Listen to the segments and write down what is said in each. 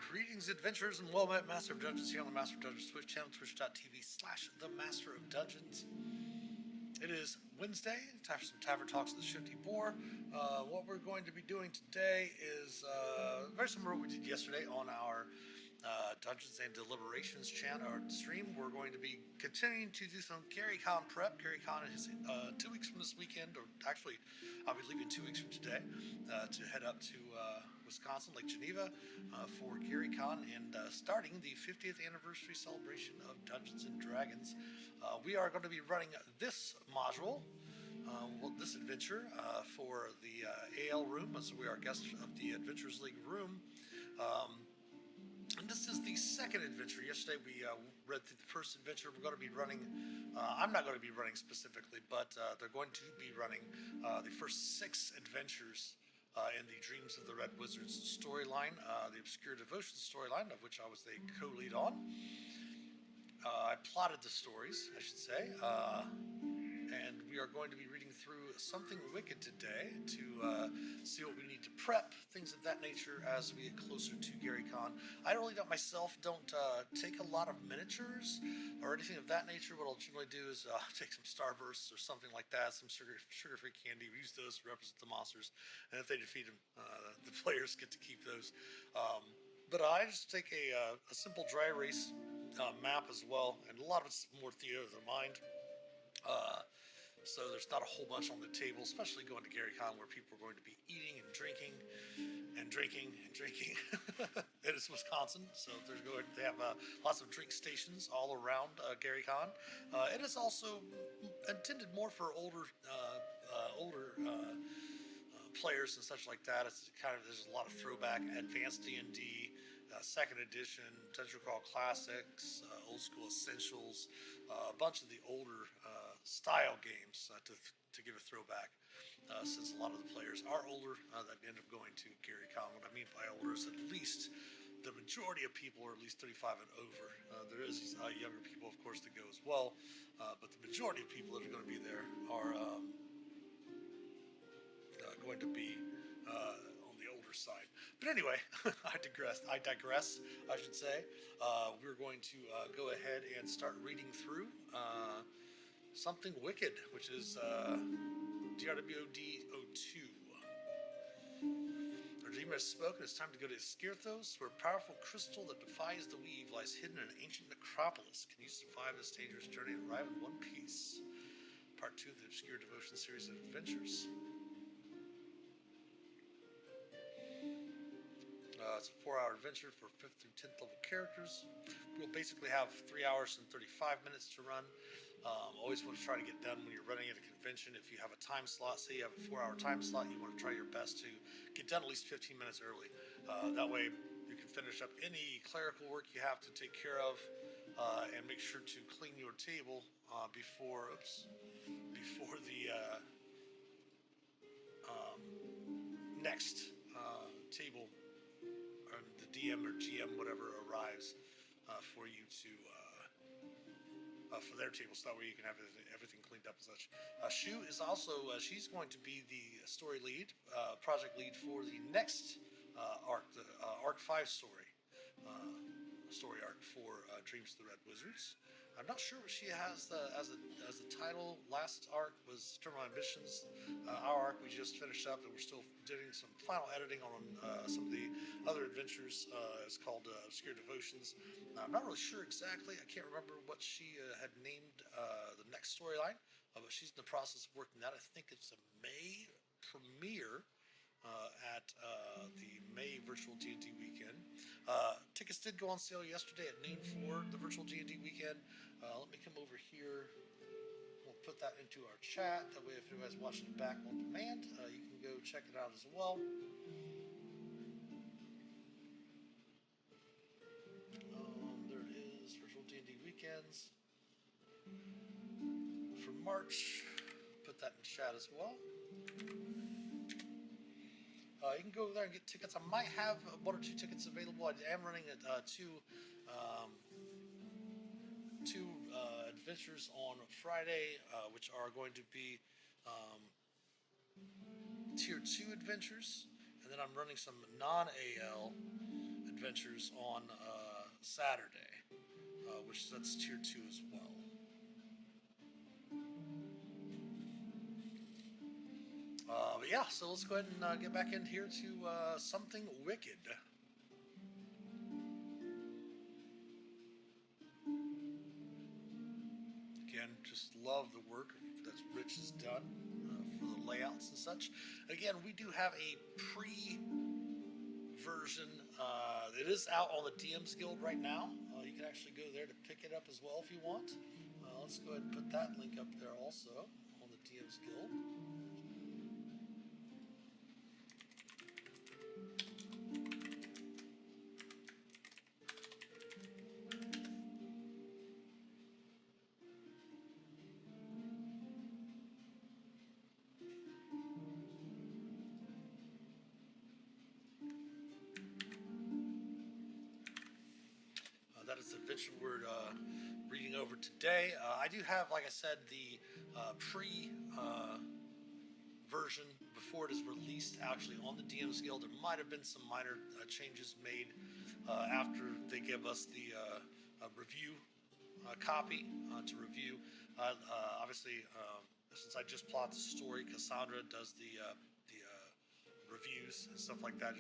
Greetings, adventurers, and well met, Master of Dungeons here on the Master of Dungeons Twitch channel, twitch.tv/the Master of Dungeons. It is Wednesday, time for some Tavern Talks with the Shifty Boar. What we're going to be doing today is very similar to what we did yesterday on our Dungeons and Deliberations channel or stream. We're going to be continuing to do some GaryCon prep. GaryCon is 2 weeks from this weekend, or actually, I'll be leaving 2 weeks from today to head up to Wisconsin, Lake Geneva, for GaryCon and starting the 50th anniversary celebration of Dungeons and Dragons. We are going to be running this module. This adventure for the AL room, as we are guests of the Adventurers League room. And this is the second adventure. Yesterday we read through the first adventure. We're going to be running, I'm not going to be running specifically, but they're going to be running the first 6 adventures in the Dreams of the Red Wizards storyline, the Obscure Devotion storyline, of which I was the co-lead on. I plotted the stories, I should say. And we are going to be reading through Something Wicked today to see what we need to prep, things of that nature as we get closer to GaryCon. I really don't take a lot of miniatures or anything of that nature. What I'll generally do is take some Starbursts or something like that, some sugar-free candy. We use those to represent the monsters, and if they defeat them, the players get to keep those. But I just take a simple dry erase map as well, and a lot of it's more theater of the mind. So there's not a whole bunch on the table, especially going to GaryCon where people are going to be eating and drinking and drinking and drinking. It is Wisconsin, so they have lots of drink stations all around GaryCon. It is also intended more for older players and such like that. There's a lot of throwback, advanced D&D, second edition, Dungeon Crawl Classics, Old School Essentials, a bunch of the older style games to give a throwback, since a lot of the players are older that end up going to GaryCon. What I mean by older is at least the majority of people are at least 35 and over. There is younger people, of course, that go as well, but the majority of people that are going to be there are going to be on the older side. But anyway, I digress, I should say. We're going to go ahead and start reading through Something Wicked, which is DRWOD 02. Our dreamer has spoken. It's time to go to Skirthos, where a powerful crystal that defies the weave lies hidden in an ancient necropolis. Can you survive this dangerous journey and arrive in one piece? Part 2 of the Obscure Devotion series of adventures. It's a 4-hour adventure for 5th through 10th level characters. We'll basically have 3 hours and 35 minutes to run. Always want to try to get done when you're running at a convention. If you have a time slot, say you have a 4-hour time slot, you want to try your best to get done at least 15 minutes early. That way you can finish up any clerical work you have to take care of, and make sure to clean your table before the next table, or the DM or GM, whatever, arrives for you to for their table, so that way you can have everything cleaned up and such. Shu is also she's going to be the story lead, project lead for the next arc, the Arc 5 story arc for Dreams of the Red Wizards. I'm not sure what she has as a title. Last arc was Terminal Ambitions. Our arc we just finished up, and we're still doing some final editing on some of the other adventures. It's called Obscure Devotions. I'm not really sure exactly. I can't remember what she had named the next storyline, but she's in the process of working that. I think it's a May premiere at the May virtual D&D weekend. Tickets did go on sale yesterday at noon for the virtual D&D weekend. Let me come over here. We'll put that into our chat. That way, if anybody's watching it back on demand, you can go check it out as well. There it is, virtual D&D weekends for March. Put that in chat as well. You can go over there and get tickets. I might have 1 or 2 tickets available. I am running two adventures on Friday, which are going to be Tier 2 adventures, and then I'm running some non-AL adventures on Saturday, which that's tier 2 as well. But yeah, so let's go ahead and get back in here to Something Wicked. Again, just love the work that Rich has done for the layouts and such. Again, we do have a pre-version. It is out on the DM's Guild right now. You can actually go there to pick it up as well if you want. Let's go ahead and put that link up there also on the DM's Guild. That is the adventure we're reading over today. I do have, like I said, the pre-version before it is released actually on the DM's Guild. There might have been some minor changes made after they give us the review copy to review. Obviously, since I just plot the story, Cassandra does the reviews and stuff like that.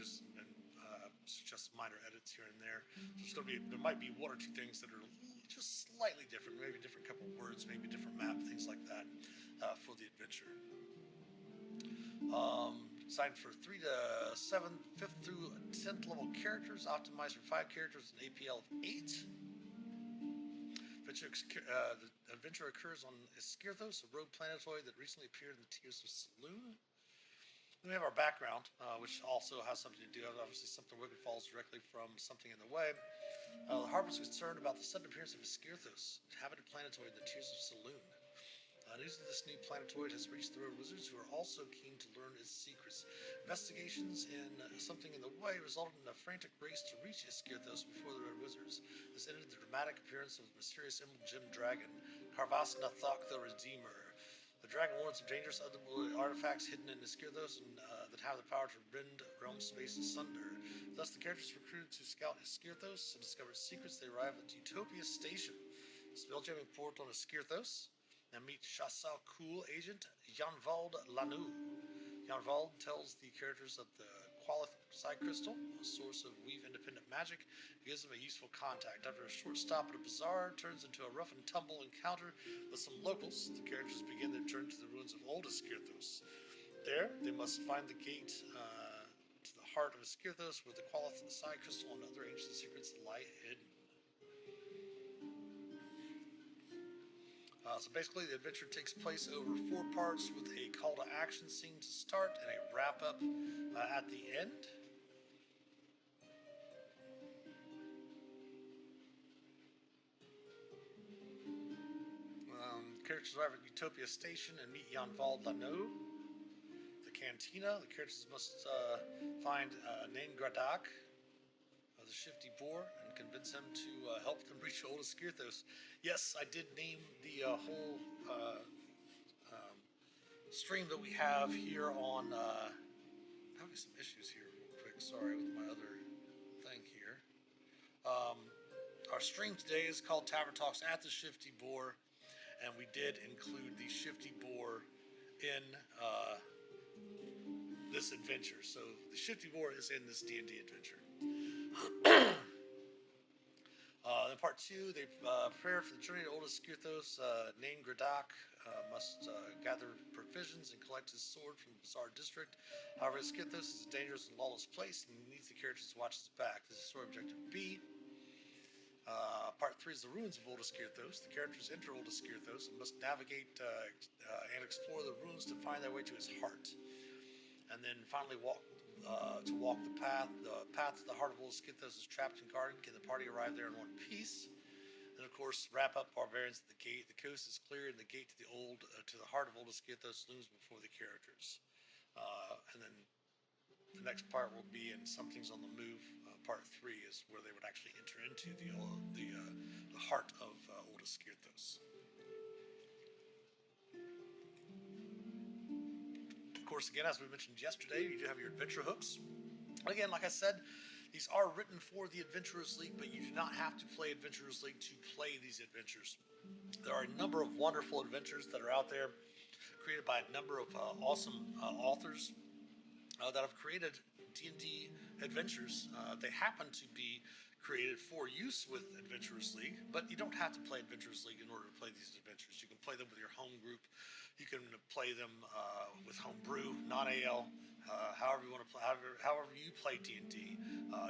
Just minor edits here and there. So there might be one or two things that are just slightly different, maybe a different couple of words, maybe a different map, things like that for the adventure. Designed for 3 to 7, 5th through 10th level characters, optimized for 5 characters, an APL of 8. The adventure occurs on Escirthos, a rogue planetoid that recently appeared in the Tears of Saloon. Then we have our background, which also has something to do. Obviously, Something Wicked falls directly from Something in the Way. The Harbor's concerned about the sudden appearance of Escirthos, inhabited planetoid in the Tears of Saloon. News of this new planetoid has reached the Red Wizards, who are also keen to learn its secrets. Investigations in Something in the Way resulted in a frantic race to reach Escirthos before the Red Wizards. This ended the dramatic appearance of the mysterious Emerald Gem Dragon, Karvasnathok the Redeemer. The dragon warns of dangerous otherworldly artifacts hidden in Escirthos and that have the power to rend realm space asunder. Thus, the characters recruited to scout Escirthos and discover secrets. They arrive at Utopia Station, a spelljamming port on Escirthos, and meet Chassal Cool agent Janvald Lanou. Janvald tells the characters of the Qualith Psi Crystal, a source of weave-independent magic, gives them a useful contact. After a short stop at a bazaar, it turns into a rough and tumble encounter with some locals. The characters begin their journey to the ruins of old Escirthos. There, they must find the gate to the heart of Escirthos, where the Qualith Psi Crystal and other ancient secrets lie hidden. So basically, the adventure takes place over 4 parts with a call to action scene to start and a wrap up at the end. Characters arrive at Utopia Station and meet Janvald Lanou. The Cantina. The characters must find Nain Gradak, the Shifty Boar, and convince him to help them reach old Escirthos. Yes, I did name the whole stream that we have here on. I'm having some issues here, real quick. Sorry, with my other thing here. Our stream today is called Tavern Talks at the Shifty Boar, and we did include the Shifty Boar in this adventure. So the Shifty Boar is in this D&D adventure. In part 2, they prepare for the journey to Old Escirthos. Nain Gradak must gather provisions and collect his sword from the Bazaar district. However, Escirthos is a dangerous and lawless place, and he needs the characters to watch his back. This is story objective B. Part 3 is the ruins of Old Escirthos. The characters enter Old Escirthos and must navigate and explore the ruins to find their way to his heart. And then finally walk the path. The path to the heart of Old Escirthos is trapped and guarded. Can the party arrive there in one piece? And of course, wrap up barbarians at the gate. The coast is clear, and the gate to the heart of Old Escirthos looms before the characters. And then the next part will be in Something's on the Move. Part 3 is where they would actually enter into the heart of Old Escirthos. Of course, again, as we mentioned yesterday, you do have your adventure hooks. Again, like I said, These are written for the Adventurers League, but you do not have to play Adventurers League to play these adventures. There are a number of wonderful adventures that are out there, created by a number of awesome authors that have created D&D adventures. They happen to be created for use with Adventurers League, but you don't have to play Adventurers League in order to play these adventures. You can play them with your home group. You can play them with homebrew, non-AL, however you want to play. However you play D&D,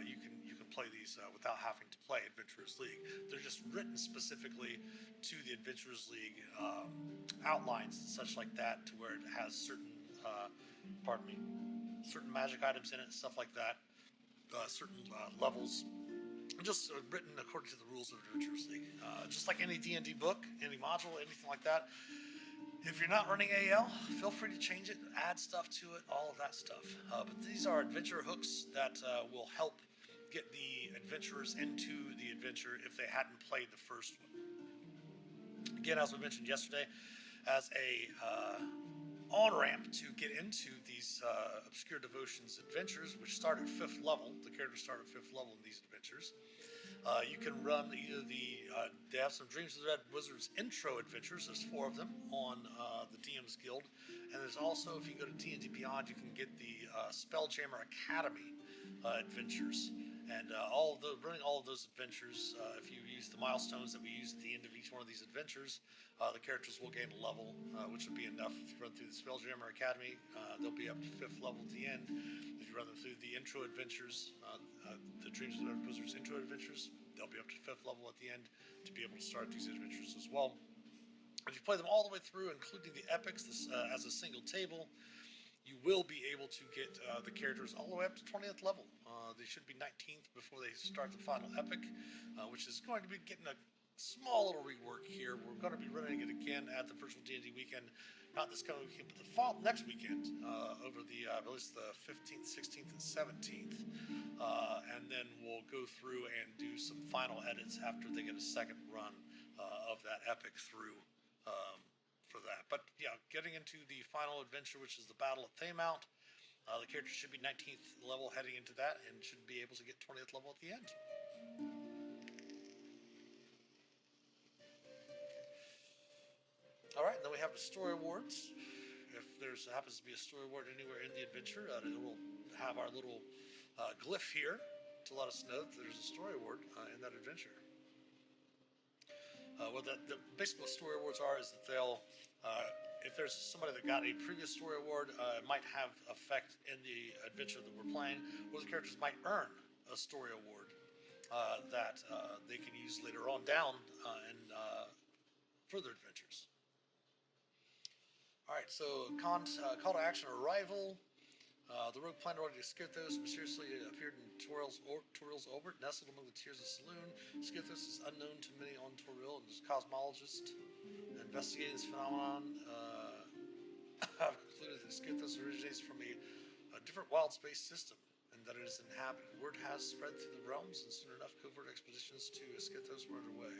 you can play these without having to play Adventurers League. They're just written specifically to the Adventurers League outlines and such like that, to where it has certain, certain magic items in it, stuff like that, certain levels. Just written according to the rules of Adventurers League. Just like any D&D book, any module, anything like that. If you're not running AL, feel free to change it, add stuff to it, all of that stuff. But these are adventure hooks that will help get the adventurers into the adventure if they hadn't played the first one. Again, as we mentioned yesterday, as a on-ramp to get into these Obscure Devotions adventures, which start at 5th level. The characters start at 5th level in these adventures. You can run either they have some Dreams of the Red Wizards intro adventures. There's 4 of them on the DM's Guild. And there's also, if you go to D&D Beyond, you can get the Spelljammer Academy adventures. And running all of those adventures, if you use the milestones that we use at the end of each one of these adventures, the characters will gain a level, which will be enough. If you run through the Spelljammer Academy, they'll be up to 5th level at the end. If you run them through the intro adventures, the Dreams of the Red Wizards intro adventures, they'll be up to 5th level at the end to be able to start these adventures as well. If you play them all the way through, including the epics as a single table, you will be able to get the characters all the way up to 20th level. They should be 19th before they start the final epic, which is going to be getting a small little rework here. We're going to be running it again at the virtual D&D weekend, not this coming weekend, but the next weekend, over I believe it's the 15th, 16th, and 17th. And then we'll go through and do some final edits after they get a second run of that epic through for that. But yeah, getting into the final adventure, which is the Battle of Thaymount, the character should be 19th level heading into that and should be able to get 20th level at the end. All right, then we have the story awards. If there happens to be a story award anywhere in the adventure, it will have our little glyph here to let us know that there's a story award in that adventure. Basically what story awards are is that they'll, if there's somebody that got a previous story award, it might have effect in the adventure that we're playing, or the characters might earn a story award that they can use later on down in further adventures. All right, so call to action: arrival. The rogue planned order to Skithos mysteriously appeared in Toriel's orbit, nestled among the tiers of saloon. Skithos is unknown to many on Toriel, and is a cosmologist. Investigating this phenomenon, I've concluded that Skithos originates from a different wild space system, and that it is inhabited. Word has spread through the realms, and soon enough, covert expeditions to Skithos were underway.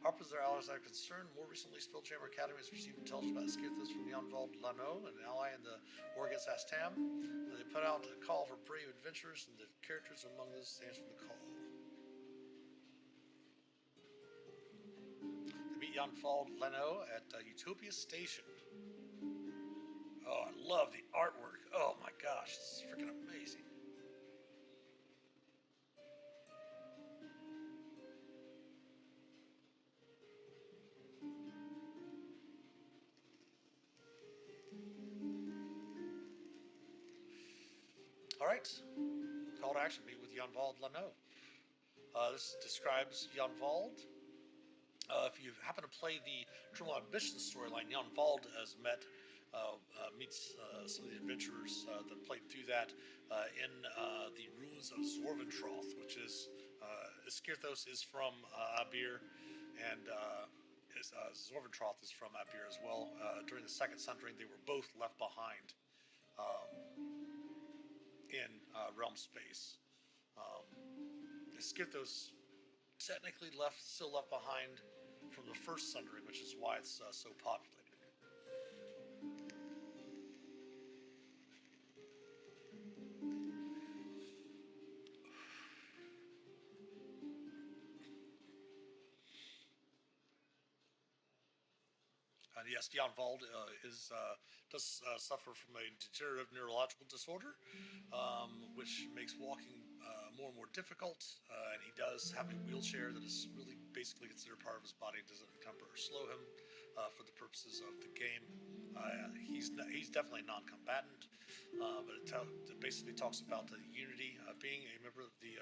Harpers and their allies are concerned. More recently, Spelljammer Academy has received intelligence about Skithos from Jan-Vald Lano, an ally in the war against Astam. And they put out a call for brave adventurers, and the characters among those to answer the call. They meet Jan-Vald Lano at Utopia Station. Oh, I love the artwork. Oh my gosh, this is freaking amazing. All right, call to action, meet with Jan-Vald Lano. This describes Jan-Vald. If you happen to play the Criminal Ambition storyline, Jan-Vald has meets some of the adventurers that played through that in the ruins of Zorventroth, which is Skithos is from Abir, and Zorventroth is from Abir as well. During the Second Sundering, they were both left behind in realm space. Skithos technically still left behind from the First Sundering, which is why it's so populated. And yes, Jan Vald does suffer from a degenerative neurological disorder, which makes walking more and more difficult. And he does have a wheelchair that is really basically considered part of his body and doesn't encumber or slow him for the purposes of the game. He's definitely non-combatant, but it basically talks about the unity, being a member of the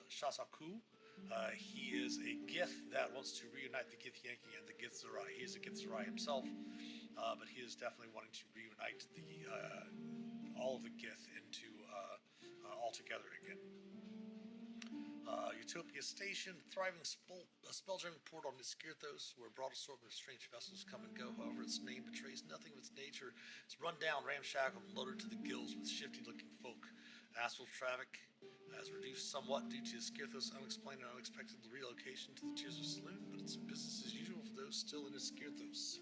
Shasaku. He is a Gith that wants to reunite the Gith Yankee and the Gith Zerai. He is a Gith Zerai himself, but he is definitely wanting to reunite all of the Gith into all together again. Utopia Station, thriving spelljamming port on Iskirthos, where a broad assortment of strange vessels come and go. However, its name betrays nothing of its nature. It's run down, ramshackled, and loaded to the gills with shifty-looking folk. Astral traffic has reduced somewhat due to Iskirthos' unexplained and unexpected relocation to the Tears of Saloon, but it's business as usual for those still in Iskirthos.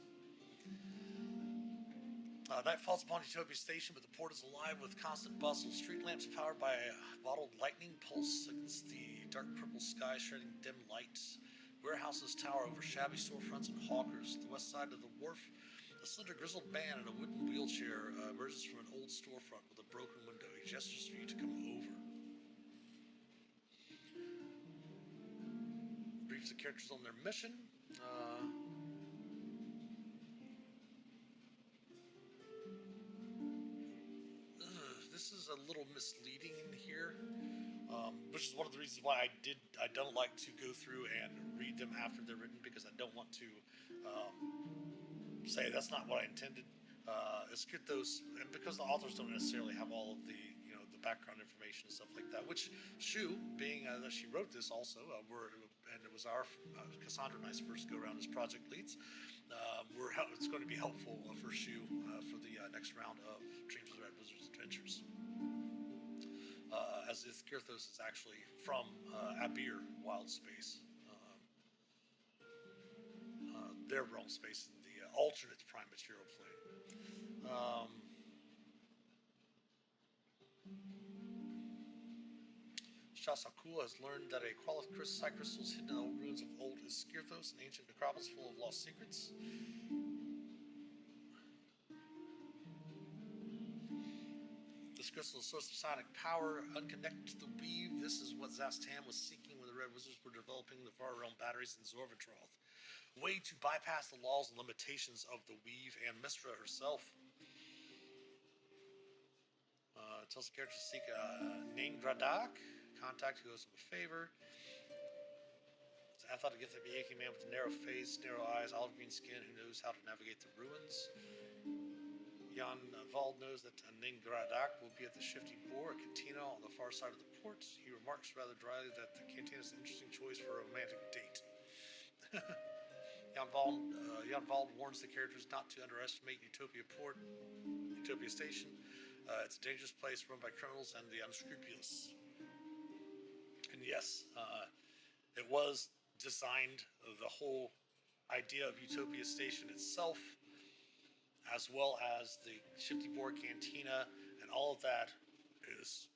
Night falls upon Utopia Station, but the port is alive with constant bustle. Street lamps powered by a bottled lightning pulse against the dark purple sky, shedding dim lights. Warehouses tower over shabby storefronts and hawkers. The west side of the wharf, a slender grizzled man in a wooden wheelchair emerges from an old storefront with a broken window. He gestures for you to come over. Briefs the characters on their mission. This is a little misleading in here, which is one of the reasons why I don't like to go through and read them after they're written, because I don't want to say that's not what I intended. It's good those, and because the authors don't necessarily have all of the the background information and stuff like that. Which Shu, being that she wrote this also, and it was our Cassandra and I's first go around as project leads. It's going to be helpful for Shu for the next round of Dreams of the Red Wizard's Adventures. As Iskirthos is actually from Abir Wild Space, their realm space in the alternate prime material plane. Shasakul has learned that a psi crystal is hidden in the ruins of old Iskirthos, an ancient necropolis full of lost secrets. This crystal is a source of psionic power, unconnected to the weave. This is what Zastam was seeking when the Red Wizards were developing the Far Realm batteries in Zorvatroth. A way to bypass the laws and limitations of the weave and Mistra herself. Tells the character to seek Nain Gradak. Contact who owes him a favor. It's an athletic gifted Yankee man with a narrow face, narrow eyes, olive green skin, who knows how to navigate the ruins. Jan Vald knows that Nain Gradak will be at the Shifty Boar, a cantina on the far side of the port. He remarks rather dryly that the cantina is an interesting choice for a romantic date. Jan Vald warns the characters not to underestimate Utopia Station. It's a dangerous place run by criminals and the unscrupulous. And yes, it was designed, the whole idea of Utopia Station itself, as well as the Shifty Boar Cantina, and all of that is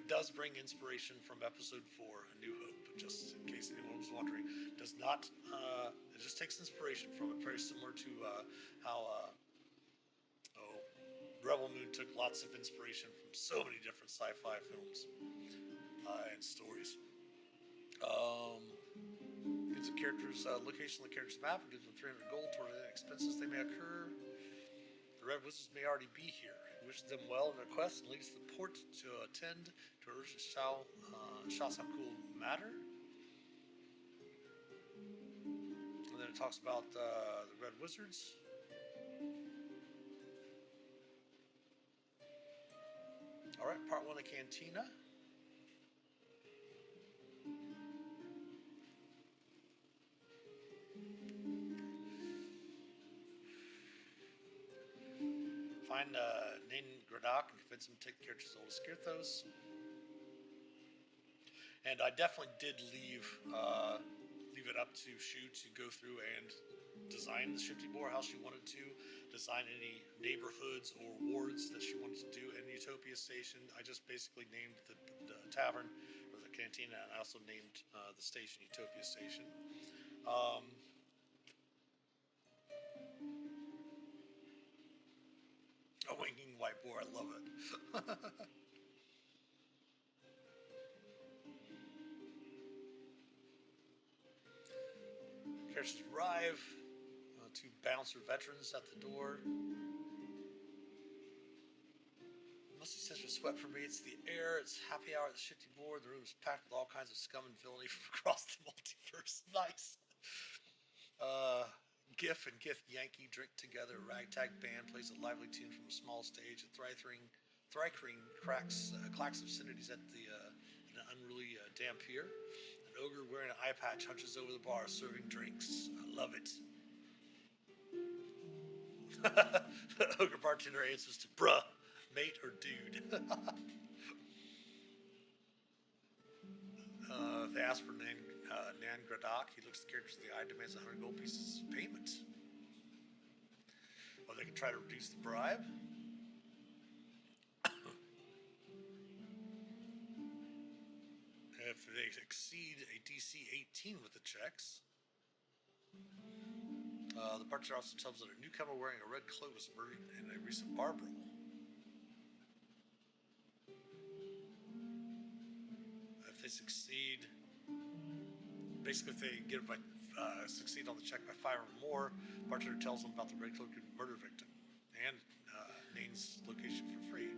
does bring inspiration from Episode 4, A New Hope. Just in case anyone was wondering, does not. It just takes inspiration from it, very similar to how Rebel Moon took lots of inspiration from so many different sci-fi films and stories. Gives the characters location on the character's map and gives them 300 gold toward any expenses they may occur. The Red Wizards may already be here. He wishes them well in their quest and leaves the port to attend to an urgent Shasakul matter. And then it talks about the Red Wizards. Alright, part 1 of Cantina. Find Nain Gradak and convince him to take the characters to Old Iskirthos. And I definitely did leave it up to Shu to go through and design the Shifty Boar how she wanted to, design any neighborhoods or wards that she wanted to do in Utopia Station. I just basically named the tavern or the cantina, and I also named the station Utopia Station. Um, a winking white boar, I love it. Characters arrive. Two bouncer veterans at the door. Musty says for sweat for me. It's the air. It's happy hour at the Shifty board. The room is packed with all kinds of scum and villainy from across the multiverse. Nice. Gif and Gith Yankee drink together. A ragtag band plays a lively tune from a small stage. A thrycring clacks obscenities at an unruly Dampier. An ogre wearing an eye patch hunches over the bar serving drinks. I love it. Ogre bartender answers to bruh, mate, or dude. If they ask for Nan Gradak, he looks the characters in the eye, demands 100 gold pieces of payment. Or they can try to reduce the bribe. If they exceed a DC 18 with the checks, the bartender also tells them that a newcomer wearing a red cloak was murdered in a recent bar brawl. If they succeed, basically if they get by succeed on the check by 5 or more, bartender tells them about the red cloak murder victim and names location for free.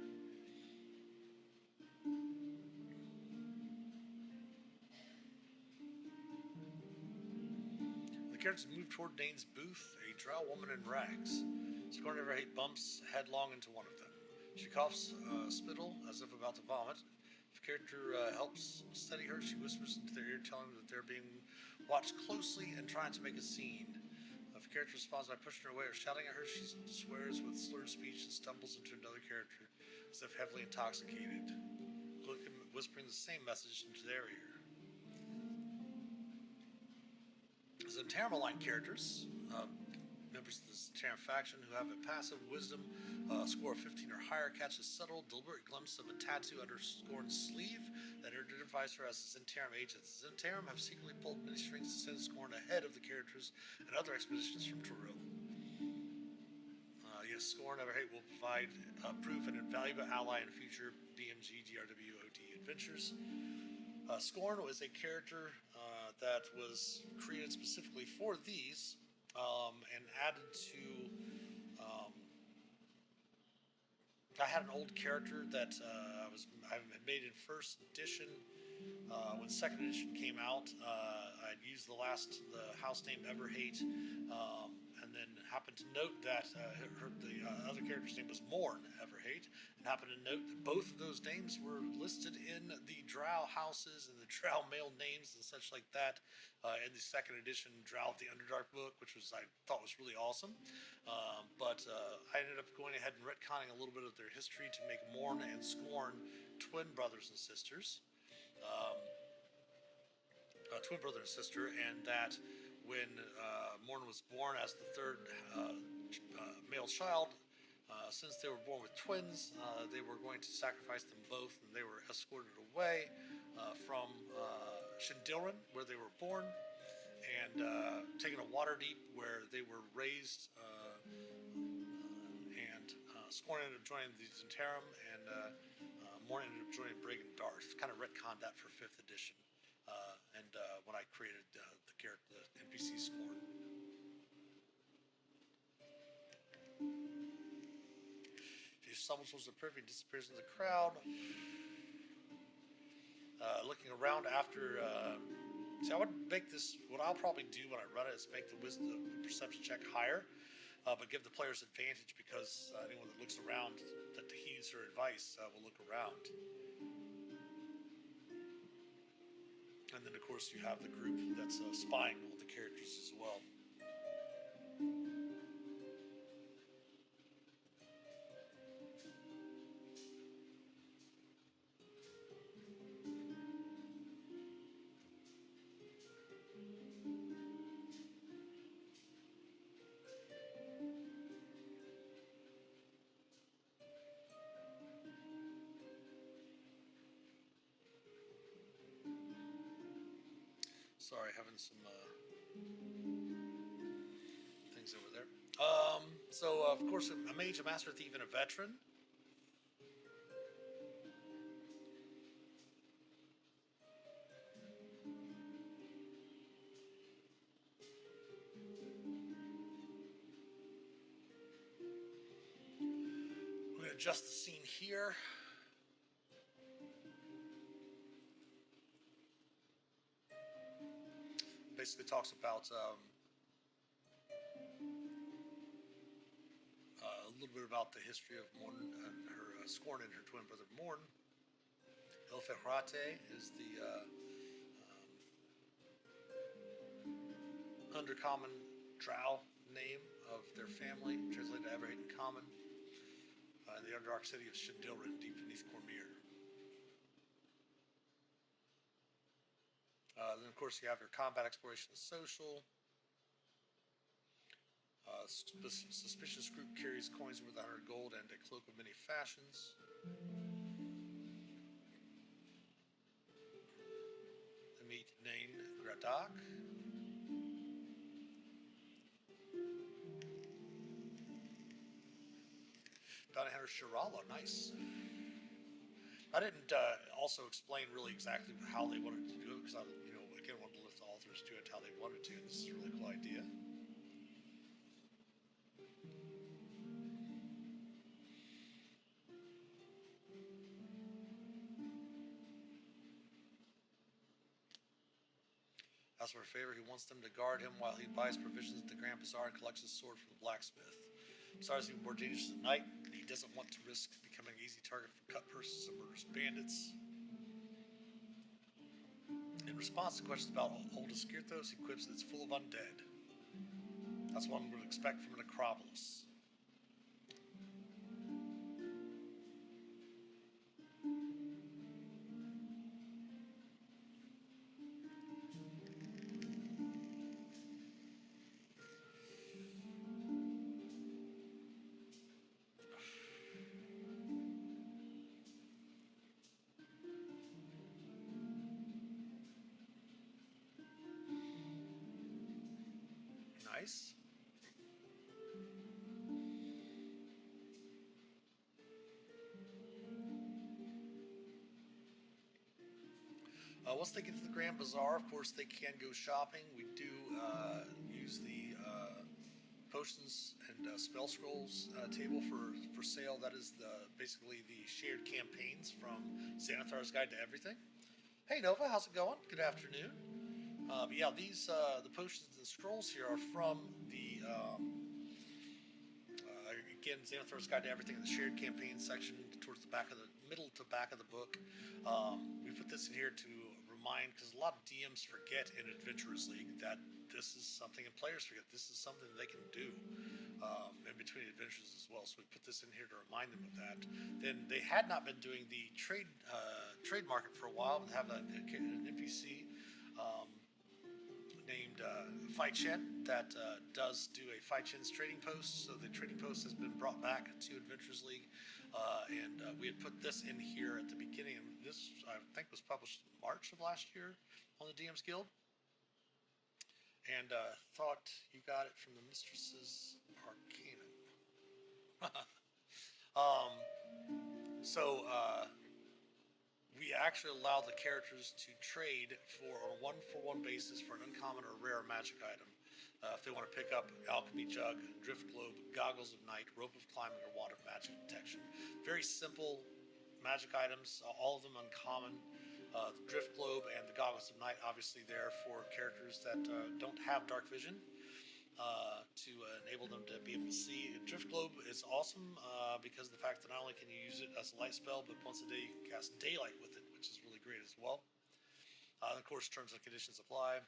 The characters move toward Dane's booth, a drow woman in rags. Scorn Never Hate bumps headlong into one of them. She coughs spittle as if about to vomit. If the character helps steady her, she whispers into their ear, telling them that they're being watched closely and trying to make a scene. If the character responds by pushing her away or shouting at her, she swears with slurred speech and stumbles into another character, as if heavily intoxicated, whispering the same message into their ear. Zentarum-aligned characters, members of the Zentarum faction who have a passive wisdom score of 15 or higher, catch a subtle, deliberate glimpse of a tattoo under Scorn's sleeve that identifies her as a Zentarum agent. The Zentarum have secretly pulled many strings to send Scorn ahead of the characters and other expeditions from Toril. Yes, Scorn Never Hate will provide proof and invaluable ally in future BMG DRW OD adventures. Scorn was a character that was created specifically for these and added to. I had an old character that I had made in first edition. When second edition came out, I'd used the house name Everhate, and then happened to note that the other character's name was Morn Everhate, and happened to note that both of those names were listed in the Drow houses and the Drow male names and such like that in the second edition Drow of the Underdark book, which I thought was really awesome. But I ended up going ahead and retconning a little bit of their history to make Morn and Scorn twin brothers and sisters. Twin brother and sister, and that when Morn was born as the third male child, since they were born with twins, they were going to sacrifice them both, and they were escorted away from Shindilran, where they were born, and taken to Waterdeep, where they were raised, and Scorn ended up joining the Zentarum, and Morn ended up joining Brig and Darth. Kind of retconned that for 5th edition. And when I created the NPC Scorn. She stumbles towards the privy and disappears in the crowd. Looking around after. See, I would make this. What I'll probably do when I run it is make the perception check higher, but give the players advantage because anyone that looks around that heeds her advice will look around. And then, of course, you have the group that's spying all the characters as well. Sorry, having some things over there. So of course, a mage, a master thief, and a veteran. We're going to adjust the scene here. Basically talks about a little bit about the history of Morn and her Scorn and her twin brother Morn. Elfehrate is the undercommon drow name of their family, translated to Everhate in Common, in the Underdark city of Shindilrin, deep beneath Cormyr. Then, of course, you have your combat, exploration, and social. Suspicious group carries coins worth 100 gold and a cloak of many fashions. The meet Nain Gradak. Bounty Hunter Shirala, nice. I didn't also explain really exactly how they wanted to do it because I, again, wanted to let the authors do it how they wanted to. And this is a really cool idea. As for a favor, he wants them to guard him while he buys provisions at the Grand Bazaar and collects his sword from the blacksmith. Besides, even more dangerous at night, he doesn't want to risk becoming an easy target for cut purses and murderous bandits. In response to questions about old Skirthos, he quips that it's full of undead. That's what one would expect from an Acropolis. Nice. Once they get to the Grand Bazaar, of course, they can go shopping. We do use the potions and spell scrolls table for sale. That is basically the shared campaigns from Xanathar's Guide to Everything. Hey Nova, how's it going? Good afternoon. But yeah, these the potions and scrolls here are from the again Xanathar's Guide to Everything in the shared campaign section towards the middle to back of the book. We put this in here to remind, because a lot of DMs forget in Adventurers League that this is something, and players forget this is something they can do in between adventures as well. So we put this in here to remind them of that. Then they had not been doing the trade market for a while, but have an NPC named Fai Chen that does do a Fai Chen's trading post. So the trading post has been brought back to Adventurers League, and we had put this in here at the beginning. This, I think, was published in March of last year on the DM's Guild. And thought you got it from the Mistress's Arcanum. We actually allow the characters to trade on a one-for-one basis for an uncommon or rare magic item. If they want to pick up Alchemy Jug, Drift Globe, Goggles of Night, Rope of Climbing, or Wand of Magic Detection. Very simple magic items, all of them uncommon. The Drift Globe and the Goggles of Night obviously there for characters that don't have dark vision, to enable them to be able to see. Drift Globe is awesome because of the fact that not only can you use it as a light spell, but once a day you can cast daylight with it, which is really great as well. Of course, terms and conditions apply.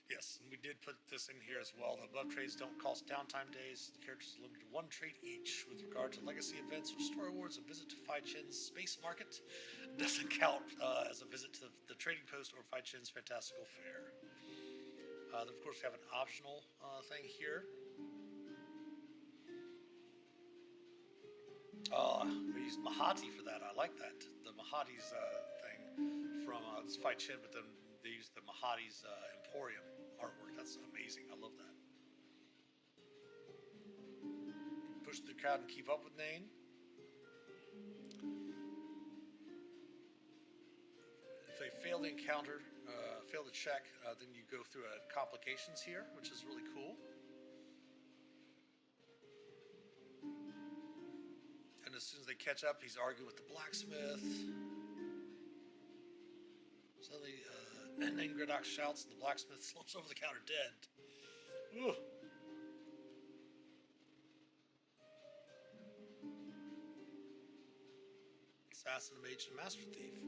Yes, and we did put this in here as well. The above trades don't cost downtime days. The characters are limited to one trade each. With regard to legacy events or story awards, a visit to Fai Chen's Space Market doesn't count as a visit to the trading post or Fai Chen's Fantastical Fair. Then, of course, we have an optional thing here. We used Mahati for that. I like that. The Mahati's thing from this Fight Chin, but then they used the Mahati's Emporium artwork. That's amazing. I love that. Push the crowd and keep up with Nane. If they fail the encounter, fail the check, then you go through complications here, which is really cool. And as soon as they catch up, he's arguing with the blacksmith. Suddenly, Nane Griddock shouts, and the blacksmith slumps over the counter dead. Ooh. Assassin, mage, and master thief.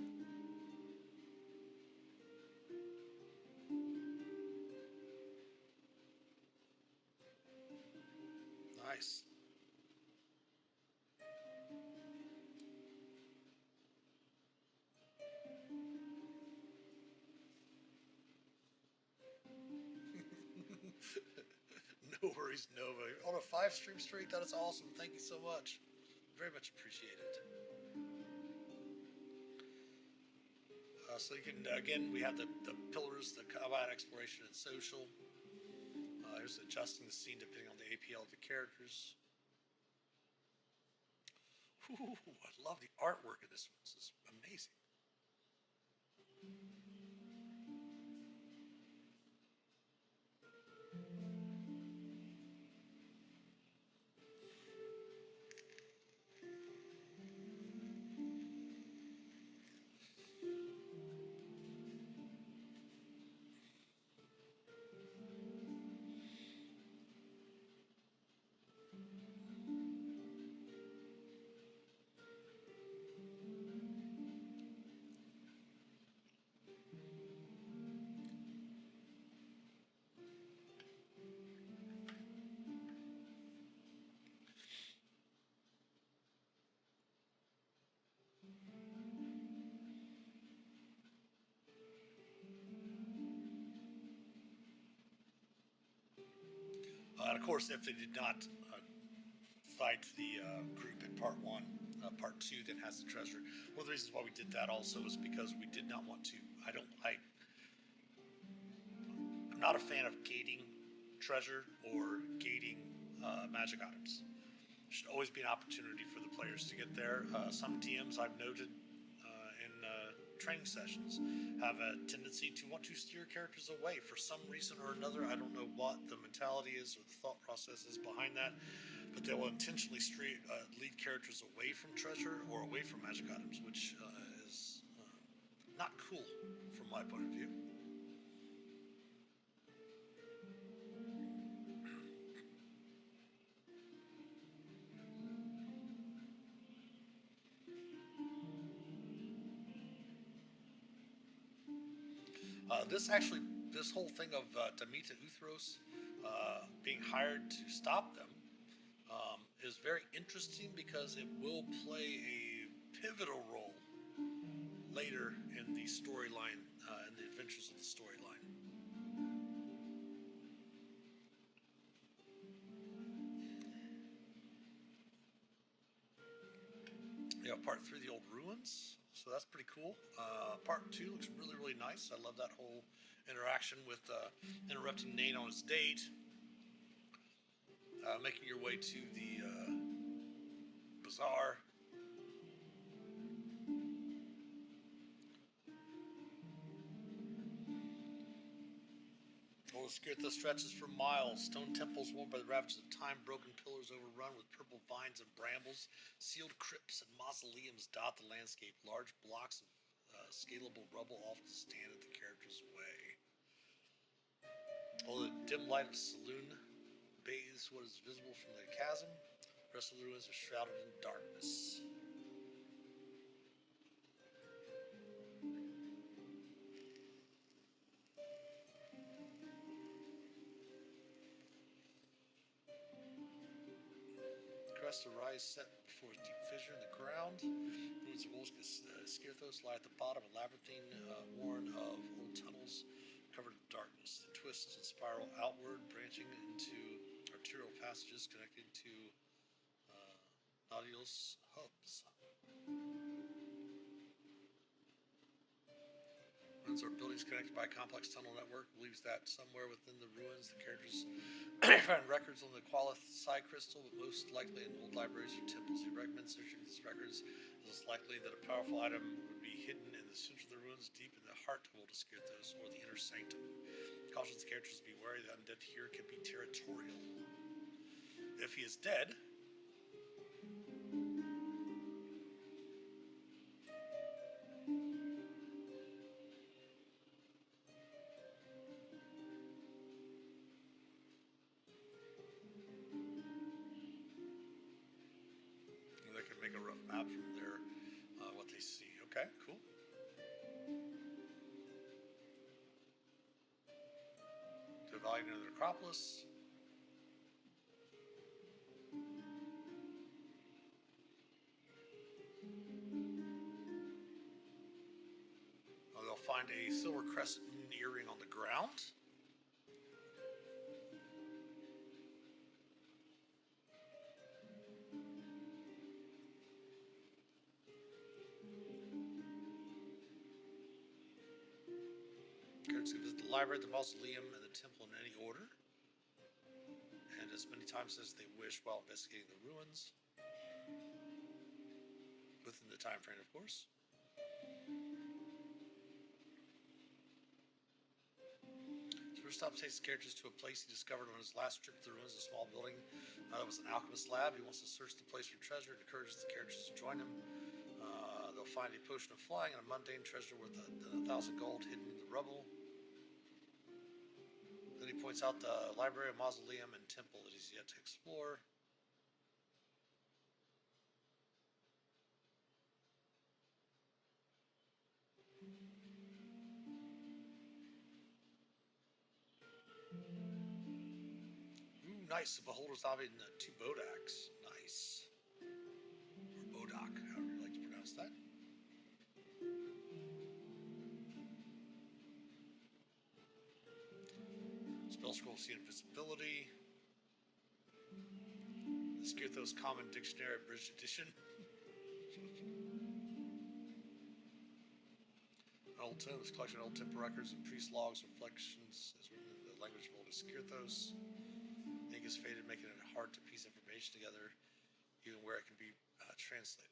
Nice. No worries, Nova. On a 5-stream streak, that is awesome. Thank you so much. Very much appreciated. So you can, again, we have the pillars, the combat, exploration, and social. Here's adjusting the scene depending on the APL of the characters. Ooh, I love the artwork of this one. This is amazing. And of course, if they did not fight the group in part 1, part 2 then has the treasure. One of the reasons why we did that also is because we did not want to. I'm not a fan of gating treasure or gating magic items. There should always be an opportunity for the players to get there. Some DMs I've noted in training sessions have a tendency to want to steer characters away for some reason or another. I don't know what the mentality is or the thought process is behind that, but they will intentionally lead characters away from treasure or away from magic items, which is not cool from my point of view. This whole thing of Demeter Uthros being hired to stop them is very interesting because it will play a pivotal role later in the storyline, in the adventures of the storyline. Yeah, part 3, the old ruins. So that's pretty cool. Part 2 looks really, really nice. I love that whole interaction with interrupting Nate on his date. Making your way to the bazaar. Well, the Skirtha stretches for miles. Stone temples worn by the ravages of time, broken pillars overrun with purple vines and brambles, sealed crypts and mausoleums dot the landscape. Large blocks of scalable rubble often stand at the character's way. While the dim light of saloon bathes what is visible from the chasm, the rest of the ruins are shrouded in darkness. Crest of rise set before a deep fissure in the ground. Ruins of old Skirthos lie at the bottom, a labyrinthine worn of old tunnels covered in darkness. The twists and spiral outward, branching into arterial passages connecting to Adios hubs. Ruins are buildings connected by a complex tunnel network. Believes that somewhere within the ruins, the characters find records on the Qualify crystal, but most likely in old libraries or temples. He recommends searching for these records. It's likely that a powerful item would be hidden in the center of the ruins, deep in the heart of Old Skirthos, or the inner sanctum. Cautions the characters to be wary. The undead here can be territorial. If he is dead, they can make a rough map from there, what they see. Okay, cool. To evaluate the necropolis. They'll find a silver crescent moon earring on the ground. Characters can visit the library, the mausoleum, and the temple in any order, and as many times as they wish while investigating the ruins, within the time frame, of course. First stop takes characters to a place he discovered on his last trip to the ruins, a small building that was an alchemist lab. He wants to search the place for treasure and encourages the characters to join him. They'll find a potion of flying and a mundane treasure worth 1,000 gold hidden in the rubble. Then he points out the library, mausoleum, and temple that he's yet to explore. Ooh, nice. The beholder's now in 2 Bodaks. Nice. Or Bodak, however you like to pronounce that. Spell scroll see invisibility. The Skirthos Common Dictionary Abridged Edition. Old Tomes, collection of old temple records and priest logs, reflections, is written in the language of Old Skirthos. Ink is faded, making it hard to piece information together, even where it can be translated.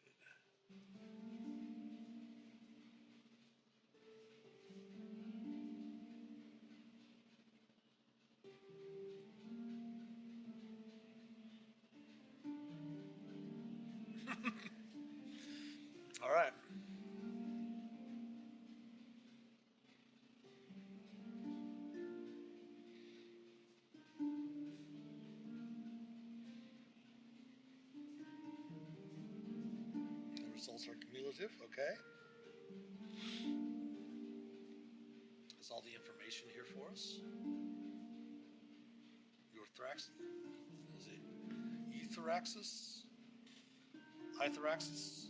All right. The results are cumulative. Okay. That's all the information here for us. Euthraxis. Is it Euthraxis? Euthraxis?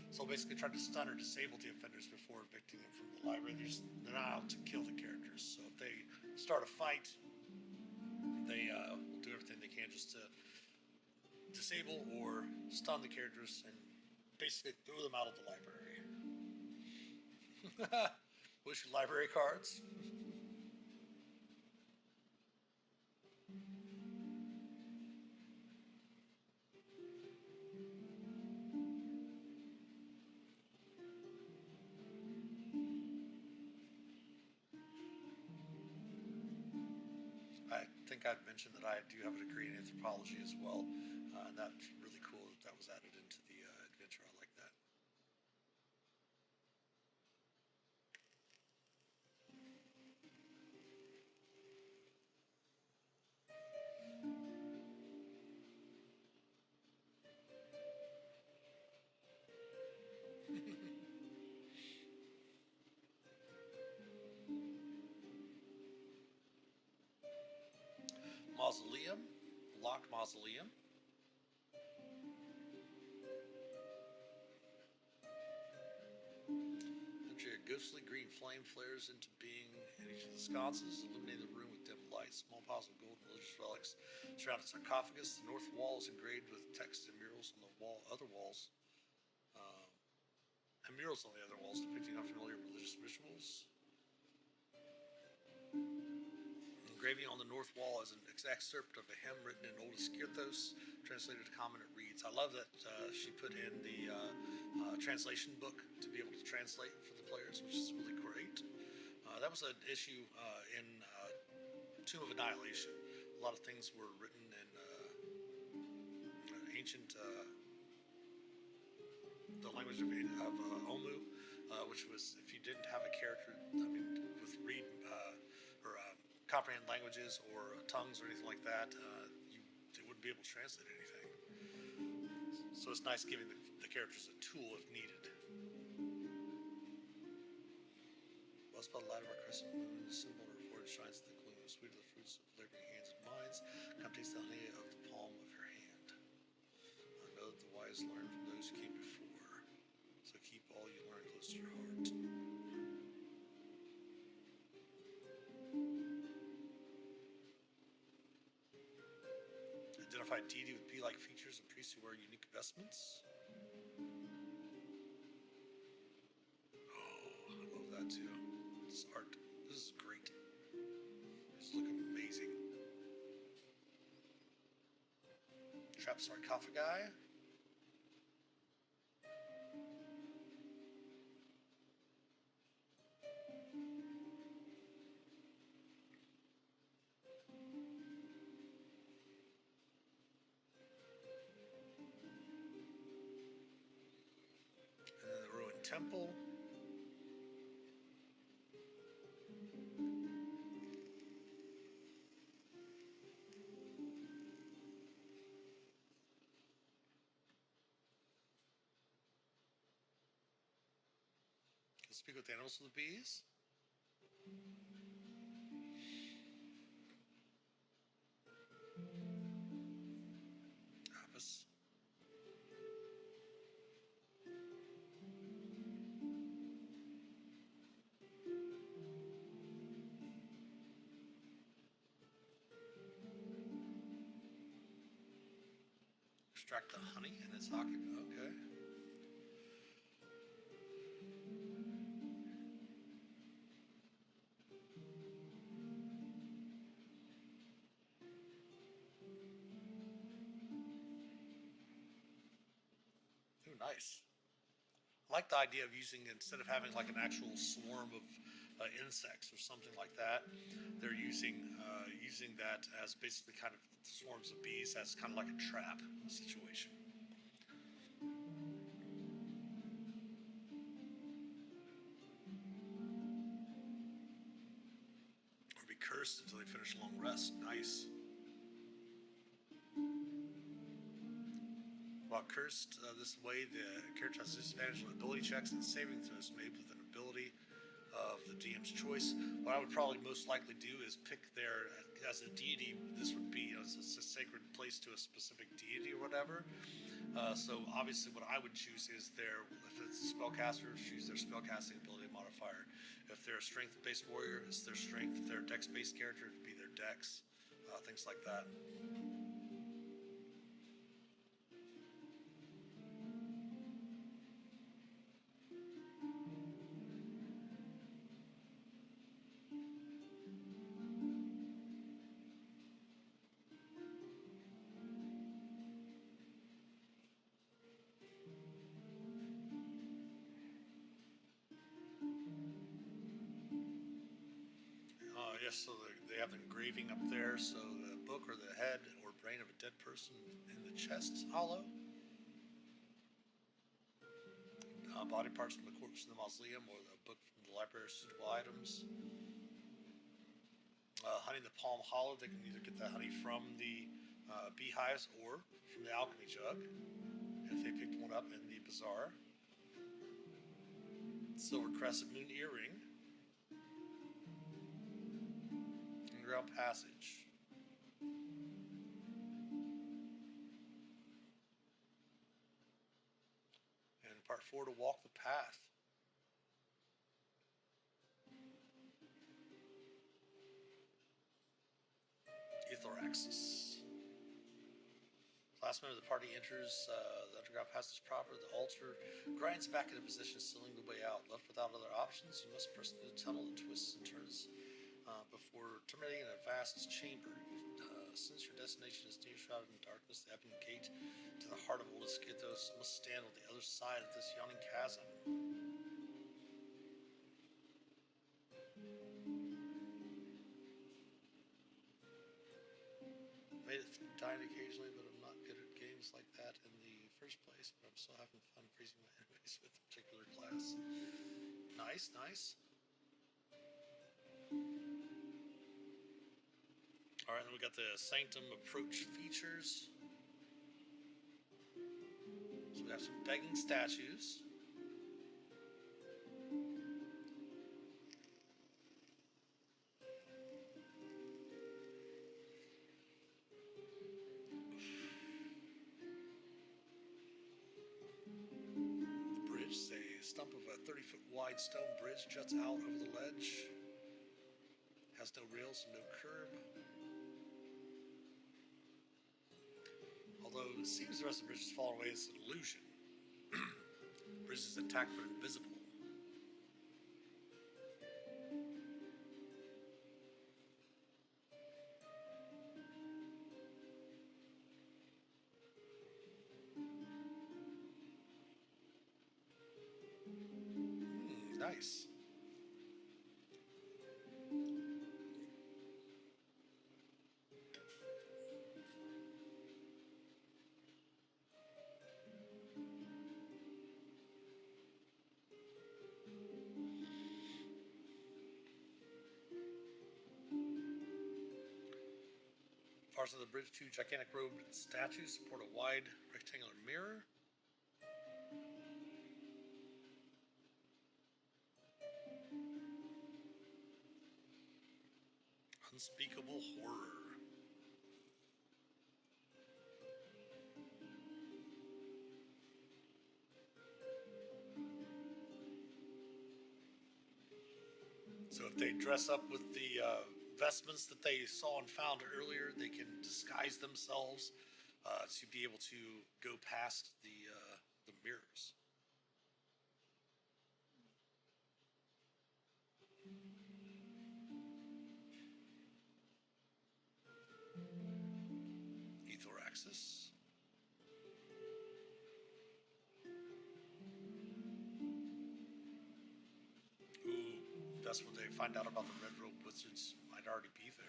So basically try to stun or disable the offenders before evicting them from the library. They're not out to kill the characters. So if they start a fight, they will do everything they can just to disable or stun the characters and basically throw them out of the library. Wish library cards. I think I'd mentioned that I do have a degree in anthropology as well, and that's really cool that was added into the adventure. I like that. Mausoleum, Locked Mausoleum. A ghostly green flame flares into being in each of the sconces, illuminating the room with dim light. Small piles of gold and religious relics surround the sarcophagus. The north wall is engraved with text and murals on the other walls, and murals on the other walls depicting unfamiliar religious rituals. Engraving on the north wall is an excerpt of a hymn written in Old Skirthos, translated to common. It reads, I love that she put in the translation book to be able to translate for the players, which is really great. That was an issue in Tomb of Annihilation. A lot of things were written in ancient, the language of Omu, which was, if you didn't have a character, with read or comprehend languages or tongues or anything like that, they wouldn't be able to translate anything. So it's nice giving the characters a tool if needed. Blessed by the light of our crescent moon, the symbol of our forehead shines in the gloom. Sweet are the fruits of laboring hands and minds. Come taste the honey of the palm of your hand. I know that the wise learn from those who came before, so keep all you learn close to your heart. Identify deity with bee-like features and priests who wear unique vestments. Oh, I love that too. This art, this is great. These look amazing. Trap sarcophagi. And then the ruined temple. Speak with the animals of the bees. Apis. Extract the honey and its occupant. Okay. Ooh, nice. I like the idea of using, instead of having like an actual swarm of insects or something like that, they're using that as basically kind of swarms of bees as kind of like a trap situation. Or be cursed until they finish a long rest. Nice. While cursed this way, the character has disadvantage on ability checks and saving throws made with an ability of the DM's choice. What I would probably most likely do is pick their, as a deity, this would be, it's a sacred place to a specific deity or whatever. So obviously what I would choose is if it's a spellcaster, choose their spellcasting ability modifier. If they're a strength-based warrior, it's their strength. If they're a dex-based character, it would be their dex. Things like that. Yes, so they have engraving up there. So the book or the head or brain of a dead person in the chest, hollow. Body parts from the corpse in the mausoleum, or the book from the library of suitable items. Honey in the palm hollow. They can either get that honey from the beehives or from the alchemy jug if they picked one up in the bazaar. Silver crescent moon earring. Underground passage. for to walk the path. Ethoraxis. Last member of the party enters the underground passage proper. The altar grinds back into position, sealing the way out. Left without other options, you must press through the tunnel that twists and turns before terminating in a vast chamber. Since your destination is near shrouded in darkness, the ebony gate to the heart of Old Ischithos must stand on the other side of this yawning chasm. Made it dying occasionally, but I'm not good at games like that in the first place, but I'm still having fun freezing my enemies with a particular class. Nice, nice. Alright, then we got the Sanctum approach features. So we have some begging statues. A stump of a 30-foot wide stone bridge juts out over the ledge. Has no rails and no curb. Although it seems the rest of the bridge has fallen away, it's an illusion. The bridge is intact but invisible. Nice. Far side of the bridge, two gigantic robed statues support a wide rectangular mirror. Unspeakable horror. So if they dress up with the vestments that they saw and found earlier, they can disguise themselves to be able to go past the mirrors. Ethoraxis. Ooh, that's when they find out about the red robe wizards. Might already be there.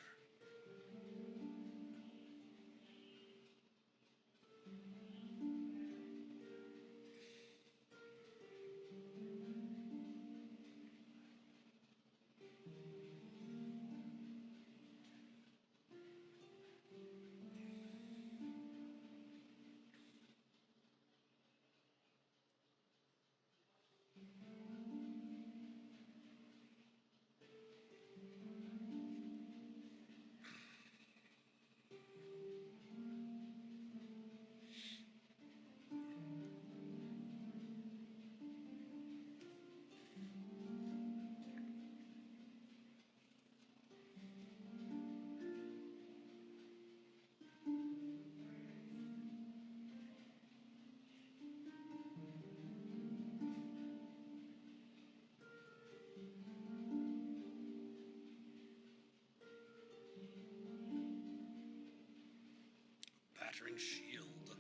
Battering shield.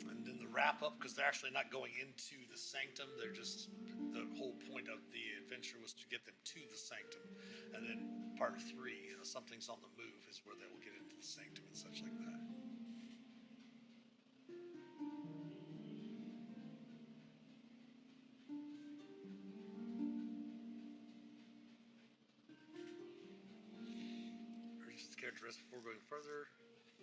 And then the wrap up, because they're actually not going into the sanctum, they're just, the whole point of the adventure was to get them to the sanctum. And then part 3, something's on the move, is where they will get into the sanctum and such like that. Characters before going further.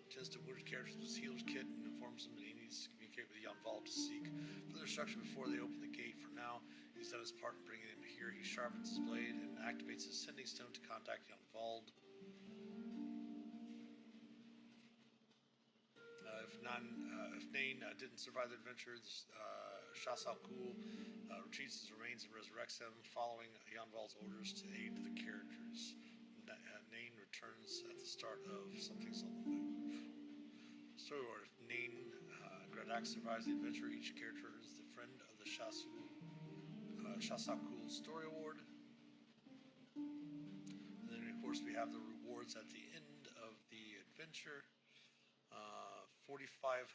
Tends to wounded characters with healer's kit and informs them that he needs to communicate with the Yonvald to seek further instruction before they open the gate. For now, he's done his part in bringing him here. He sharpens his blade and activates his sending stone to contact Yonvald. If if Nain didn't survive the adventure, Shas Al Ghul retrieves his remains and resurrects them, following Yanval's orders to aid the characters. Nain returns at the start of Something's on the Move. Story order: if Nain Gradak survives the adventure, each character is the friend of the Shas Al Ghul Story Award. And then, of course, we have the rewards at the end of the adventure. 4,500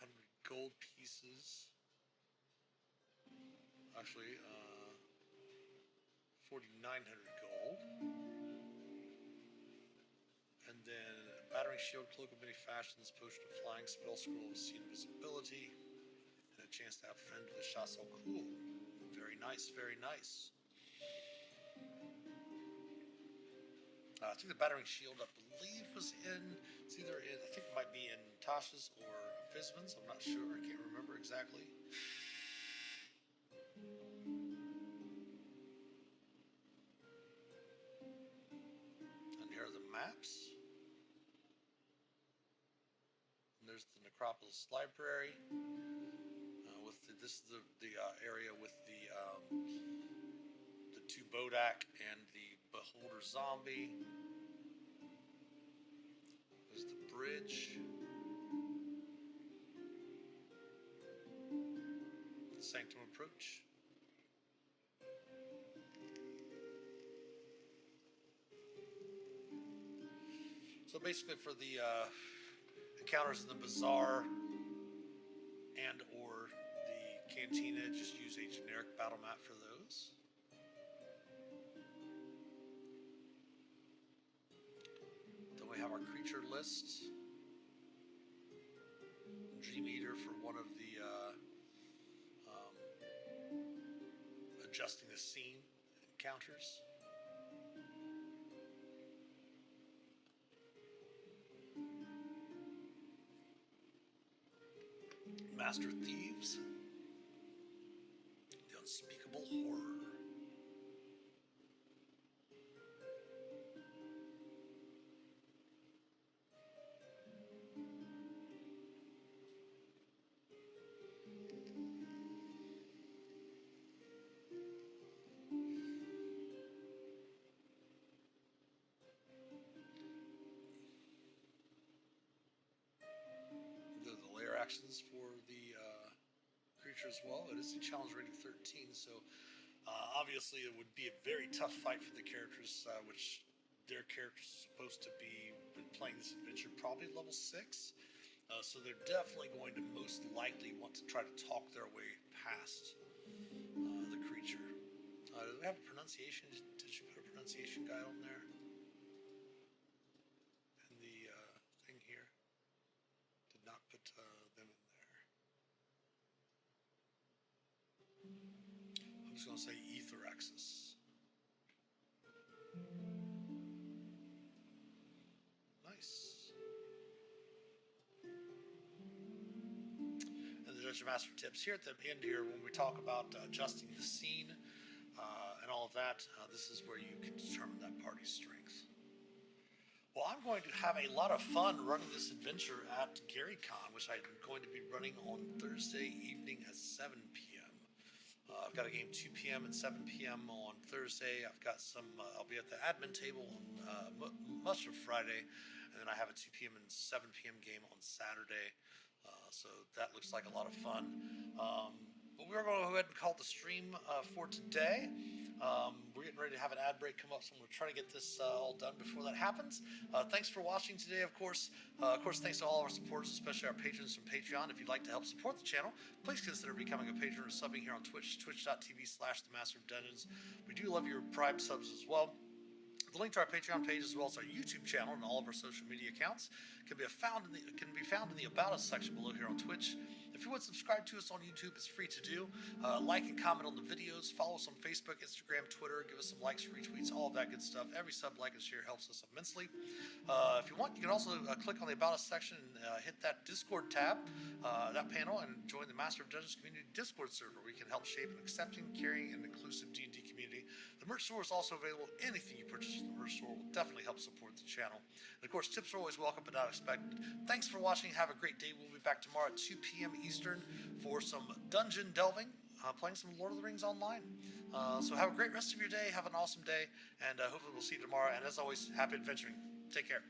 gold pieces. Actually, 4,900 gold. And then battering shield, cloak of many fashions, potion of flying, spell scroll of sea invisibility, and a chance to have a friend of the Shas Al Ghul. Very nice, very nice. I think the battering shield, I believe, was it's either in, I think it might be in Tasha's or Fizman's. I'm not sure. I can't remember exactly. And here are the maps. And there's the Necropolis Library. This is the area with the two Bodak and the Beholder Zombie. There's the bridge. The Sanctum Approach. So basically for the encounters in the bazaar and or the cantina, just use a generic battle map for those. Then we have our creature list. Dream Eater for one of the adjusting the scene encounters. Master Thieves. The Unspeakable Horror. The layer actions for the creature as well. It is a challenge rating 13, so obviously it would be a very tough fight for the characters, which their characters are supposed to be, when playing this adventure, probably level 6. So they're definitely going to most likely want to try to talk their way past the creature. Do we have a pronunciation? Did you put a pronunciation guide on there? And the thing here? Did not put them in there. I'm just going to say Etheraxis. Nice. And the Dungeon Master tips here at the end here, when we talk about adjusting the scene and all of that, this is where you can determine that party's strength. Well, I'm going to have a lot of fun running this adventure at GaryCon, which I'm going to be running on Thursday evening at 7 p.m. I've got a game 2 p.m. and 7 p.m. on Thursday. I've got some, I'll be at the admin table on much of Friday, and then I have a 2 p.m. and 7 p.m. game on Saturday. So that looks like a lot of fun. But we're going to go ahead and call the stream for today. We're getting ready to have an ad break come up, so I'm going to try to get this all done before that happens. Thanks for watching today, of course. Thanks to all our supporters, especially our patrons from Patreon. If you'd like to help support the channel, please consider becoming a patron or subbing here on Twitch, twitch.tv/TheMasterOfDungeons. We do love your Prime subs as well. The link to our Patreon page, as well as our YouTube channel and all of our social media accounts, can be found in the About Us section below here on Twitch. If you would subscribe to us on YouTube, it's free to do. Like and comment on the videos. Follow us on Facebook, Instagram, Twitter. Give us some likes, retweets, all of that good stuff. Every sub, like, and share helps us immensely. If you want, you can also click on the About Us section and hit that Discord tab, that panel, and join the Master of Dungeons Community Discord server, where you can help shape an accepting, caring, and inclusive D&D community. The merch store is also available. Anything you purchase from the merch store will definitely help support the channel. And of course, tips are always welcome but not expected. Thanks for watching. Have a great day. We'll be back tomorrow at 2 p.m. Eastern for some dungeon delving, playing some Lord of the Rings online. So have a great rest of your day. Have an awesome day, and hopefully we'll see you tomorrow. And as always, happy adventuring. Take care.